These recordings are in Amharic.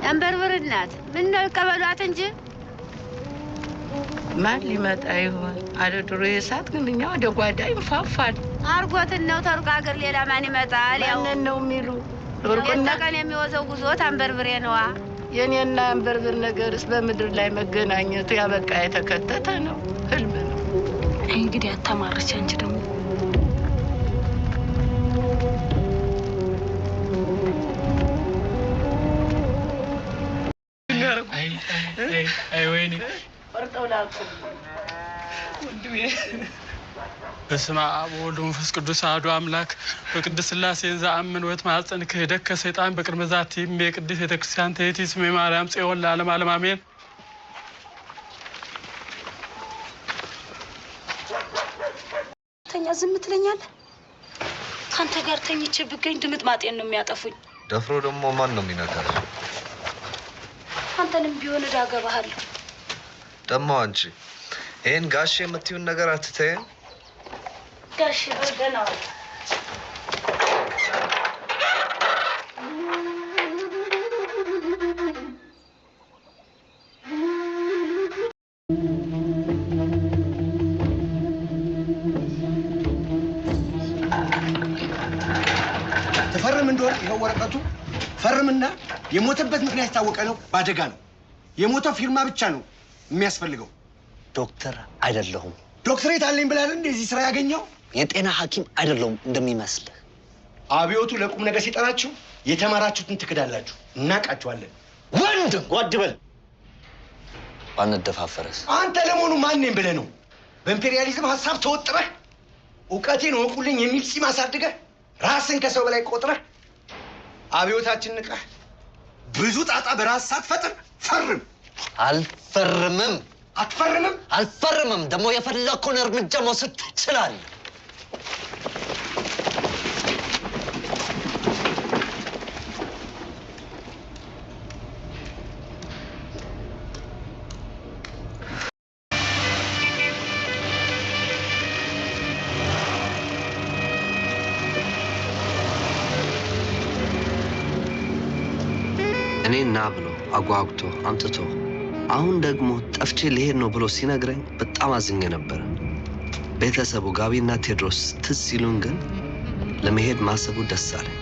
አንበርብርናት ምን ነው ቀበሏት እንጂ ማን ሊመጣ ይሆን? አለ ድሮ የሳት ግን እኛ ወደ ጓዳ ይንፋፋል። አርጎትን ነው ተሩቅ ሀገር ሌላ ማን ይመጣል? ያው ማንን ነው የሚሉ ሩቅና ቀን የሚወዘው ጉዞት አንበርብሬ ነዋ። የኔና አንበርብር ነገርስ በምድር ላይ መገናኘቱ ያበቃ የተከተተ ነው፣ ህልም ነው። እንግዲህ አታማርች አንቺ ደግሞ አይ ወይኔ ወርጠው ላቁ ወንድሜ በስመ አብ ወወልድ ወመንፈስ ቅዱስ አሐዱ አምላክ በቅድስት ሥላሴ ዘአምን ወትማጸን ክህደት ከሰይጣን በቅድመ ዛቲ የቅድስት ቤተክርስቲያን ተይቲ ስሜ ማርያም ጽዮን ለዓለም ዓለም አሜን። ተኛ ዝም ትለኛለህ? ካንተ ጋር ተኝቼ ብገኝ ድምጥ ማጤን ነው የሚያጠፉኝ። ደፍሮ ደግሞ ማን ነው የሚነካሽ? አንተንም ቢሆን እዳ ገባሃለሁ። ደግሞ አንቺ ይሄን ጋሼ የምትይውን ነገር አትተይም? ጋሼ ደህና ዋል። ተፈርም እንደሆነ ይኸው ወረቀቱ ፈርምና የሞተበት ምክንያት የታወቀ ነው። በአደጋ ነው የሞተው። ፊርማ ብቻ ነው የሚያስፈልገው። ዶክተር አይደለሁም። ዶክተሬት አለኝ ብላል እንደዚህ ስራ ያገኘው። የጤና ሐኪም አይደለሁም እንደሚመስልህ። አብዮቱ ለቁም ነገር ሲጠራችሁ የተማራችሁትን ትክዳላችሁ። እናቃችኋለን። ወንድ ጓድ በል። ባንደፋፈረስ? አንተ ለመሆኑ ማን ነኝ ብለህ ነው በኢምፔሪያሊዝም ሀሳብ ተወጥረህ እውቀቴን ወቁልኝ የሚል ፂም አሳድገህ ራስን ከሰው በላይ ቆጥረህ አብዮታችን ንቀህ ብዙ ጣጣ በራስ ሳትፈጥር ፈርም። አልፈርምም። አትፈርምም? አልፈርምም። ደግሞ የፈለኩን እርምጃ መውሰድ ትችላለህ። እኔ ና ብሎ አጓጉቶ አምጥቶ አሁን ደግሞ ጠፍቼ ልሄድ ነው ብሎ ሲነግረኝ በጣም አዝኜ ነበር። ቤተሰቡ ጋቢና ቴዎድሮስ ትዝ ሲሉን ግን ለመሄድ ማሰቡ ደስ አለኝ።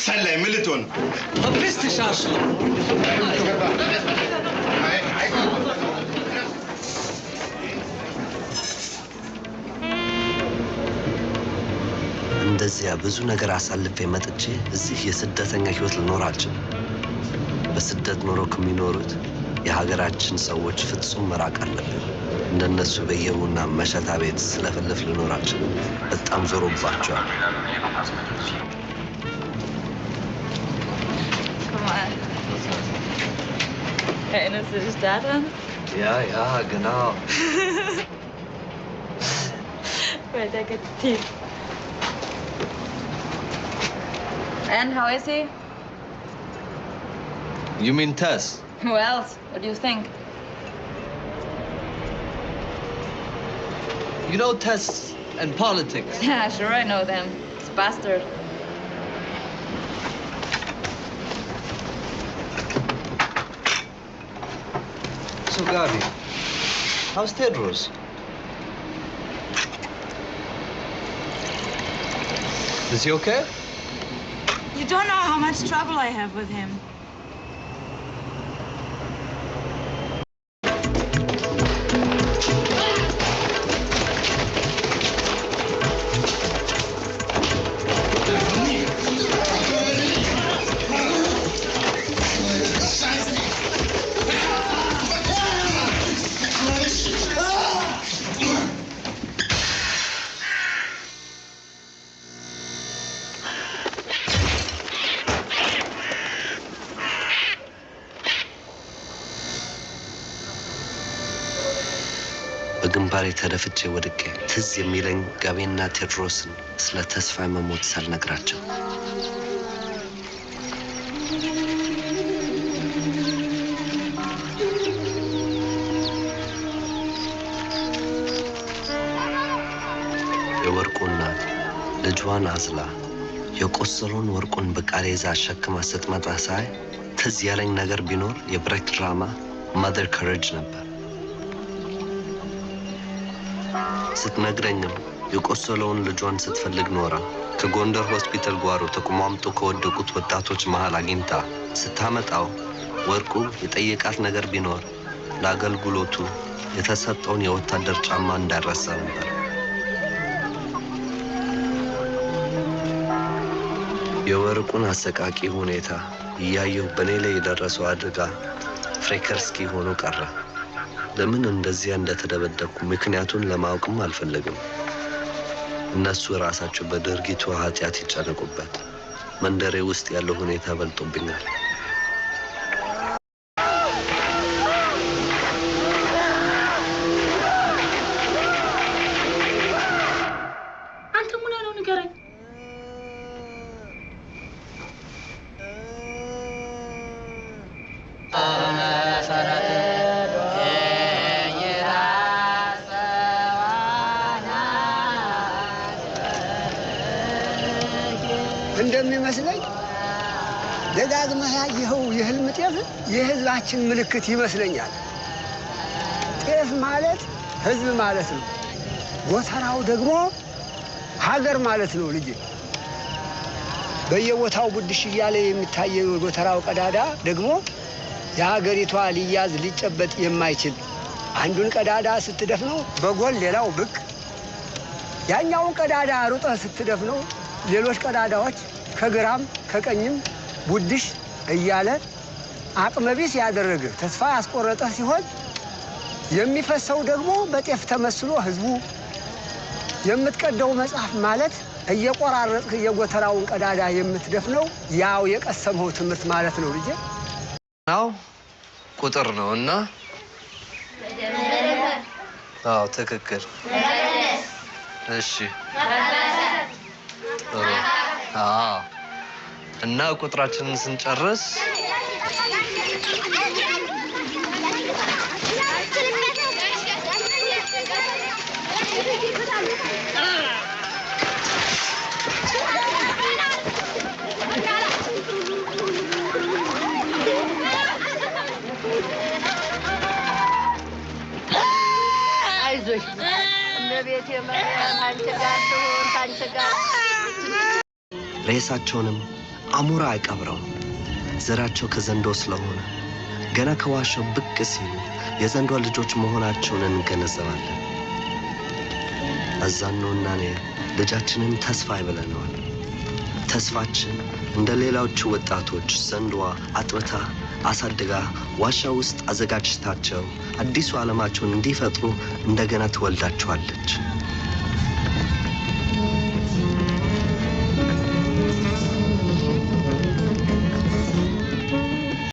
ሰላይ ምን ልትሆን በፕሬስት ሻሽ እንደዚያ ብዙ ነገር አሳልፌ መጥቼ እዚህ የስደተኛ ህይወት ልኖር አልችልም። በስደት ኖሮ ከሚኖሩት የሀገራችን ሰዎች ፍጹም መራቅ አለብን። እንደነሱ በየቡና መሸታ ቤት ስለፈለፍ ልኖር አልችልም። በጣም ዞሮባቸዋል። Erinnerst du dich daran? Ja, genau. Bei der Getief. And how is he? You mean Tess? Who else? What do you think? You know Tess and politics? Yeah, sure I know them. It's a bastard. So, Gabi, how's Tedros? Is he okay? You don't know how much trouble I have with him. በግንባሬ ተደፍቼ ወድቄ ትዝ የሚለኝ ጋቤና ቴዎድሮስን ስለ ተስፋ መሞት ሳልነግራቸው የወርቁ እናት ልጇን አዝላ የቆሰለውን ወርቁን በቃሬዛ አሸክማ ስትመጣ ሳይ ትዝ ያለኝ ነገር ቢኖር የብሬክ ድራማ ማዘር ከሬጅ ነበር። ስትነግረኝም የቆሰለውን ልጇን ስትፈልግ ኖራ ከጎንደር ሆስፒታል ጓሮ ተቆማምጦ ከወደቁት ወጣቶች መሃል አግኝታ ስታመጣው ወርቁ የጠየቃት ነገር ቢኖር ለአገልግሎቱ የተሰጠውን የወታደር ጫማ እንዳረሳ ነበር። የወርቁን አሰቃቂ ሁኔታ እያየሁ በኔ ላይ የደረሰው አደጋ ፍሬከርስኪ ሆኖ ቀረ። ለምን እንደዚያ እንደተደበደብኩ ምክንያቱን ለማወቅም አልፈለግም። እነሱ ራሳቸው በድርጊቱ ኃጢአት ይጨነቁበት፣ መንደሬ ውስጥ ያለው ሁኔታ በልጦብኛል። አንተ ምን ነው ንገረኝ። እንደሚመስለኝ ደጋግመህ ያየኸው የህልም ጤፍ የህዝባችን ምልክት ይመስለኛል። ጤፍ ማለት ህዝብ ማለት ነው። ጎተራው ደግሞ ሀገር ማለት ነው። ልጄ በየቦታው ቡድሽ እያለ የሚታየው የጎተራው ቀዳዳ ደግሞ የሀገሪቷ ሊያዝ ሊጨበጥ የማይችል አንዱን ቀዳዳ ስትደፍነው በጎን ሌላው ብቅ፣ ያኛውን ቀዳዳ ሩጠህ ስትደፍነው ሌሎች ቀዳዳዎች ከግራም ከቀኝም ቡድሽ እያለ አቅመቢስ ያደረገ ተስፋ ያስቆረጠ ሲሆን የሚፈሰው ደግሞ በጤፍ ተመስሎ ህዝቡ የምትቀደው መጽሐፍ ማለት እየቆራረጥህ የጎተራውን ቀዳዳ የምትደፍነው ያው የቀሰመው ትምህርት ማለት ነው። ልጄ ናው ቁጥር ነው እና አዎ ትክክል። እሺ እና ቁጥራችንን ስንጨርስ አይዞሽ እመቤቴ ማርያም አንቺ ጋር ትሁን ካንቺ ጋር። ሬሳቸውንም አሞራ አይቀብረውም። ዘራቸው ከዘንዶ ስለሆነ ገና ከዋሻው ብቅ ሲሉ የዘንዶ ልጆች መሆናቸውን እንገነዘባለን። አዛኖና እኔ ልጃችንን ተስፋ ይብለነዋል። ተስፋችን እንደ ሌላዎቹ ወጣቶች ዘንዶዋ አጥብታ አሳድጋ ዋሻ ውስጥ አዘጋጅታቸው አዲሱ ዓለማቸውን እንዲፈጥሩ እንደገና ትወልዳቸዋለች።